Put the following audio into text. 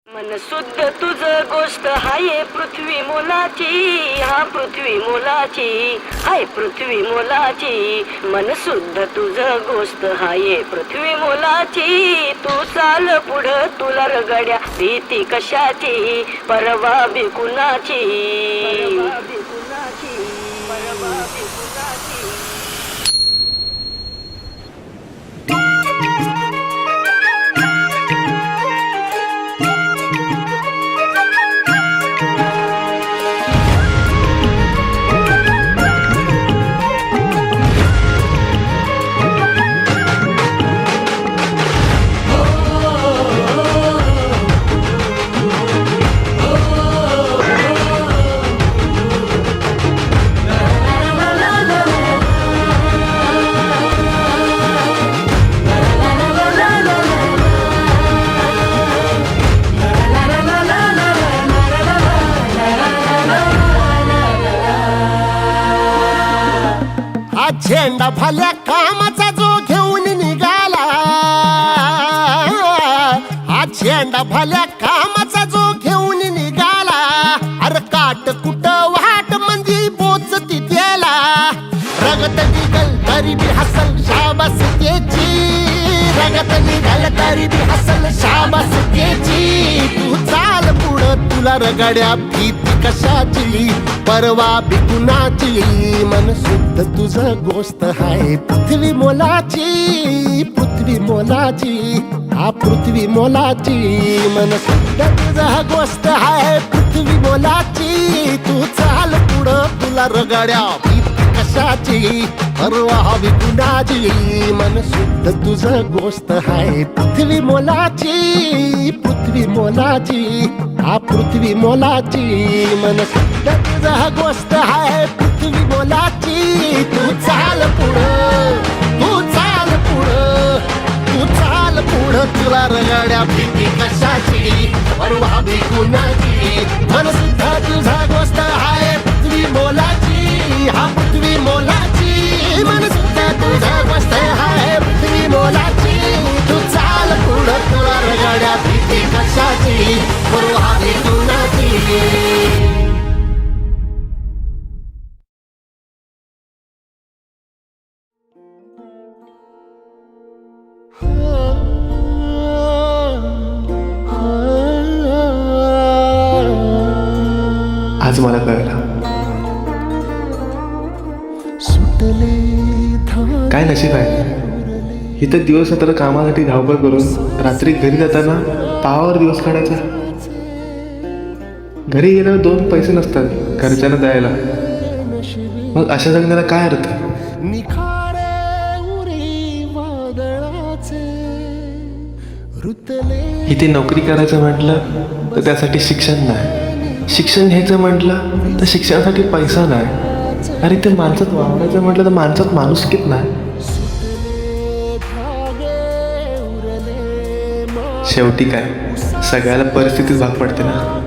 मन शुद्ध तुझ गोष्ट हाय पृथ्वी मोलाची, हा पृथ्वी मोलाची, हाय पृथ्वी मोलाची. मन शुद्ध तुझ गोष्ट हाय पृथ्वी मोलाची. तू चाल पुढं तुला रगड्या भीती कशाची, परवा बी कुणाची, परवा बी कुणाची, परवा बी कुणाची. हा झेंडा भल्या कामाचा जो घेऊन निघाला, हा झेंडा भल्या कामाचा जो घेऊन निघाला. अरे काट कुट वाट मंदी बोचती त्याला, रगत निघल तरी बी हसल शाबास त्याची, रगत निघल तरी बी हसल शाबास त्याची. तू चाल पुढं तुला रगड्या भीती कशाची, परवा बी कुणाची. मन शुद्ध तुझ गोष्ट हाय पृथ्वी मोलाची, पृथ्वी मोलाची, हा पृथ्वी मोलाची. मन शुद्ध तुझ गोष्ट हाय पृथ्वी मोलाची. तू चाल पुढं तुला रगड्या भीती कशाची, परवा बी कुणाची. मन शुद्ध तुझ गोष्ट हाय पृथ्वी मोलाची, पृथ्वी मोलाची, हा पृथ्वी मोलाची. मन शुद्ध तुझ गोष्ट हाय पृथ्वी मोलाची. तू चाल पुढं, तू चाल पुढं, तू चाल पुढं तुला रगड्या भीती कशाची, परवा बी कुणाची. मन शुद्ध तुझा गोष्ट हाय पृथ्वी मोलाची, हा पृथ्वी मोलाची. मन शुद्ध तुझा गोष्ट हाय पृथ्वी मोलाची. तू चाल पुढं तुला रगड्या भीती कशाची, परवा बी कुणाची. आज मला कळलं काय नशीब आहे. इथं दिवस रात्र कामासाठी धावपळ करून रात्री घरी जाताना पावावर दिवस काढायचा. घरी गेल्यावर 2 पैसे नसतात घरच्यांना द्यायला. मग अशा जगण्याला काय अर्थ. इथे नोकरी करायचं म्हटलं तर त्यासाठी शिक्षण नाही, शिक्षण घ्यायचं म्हटलं तर शिक्षणासाठी पैसा नाही. अरे ते माणसात वावरायचं म्हटलं तर माणसात माणुसकीच नाही. शेवटी काय सगळ्याला परिस्थितीच भाग पडते ना.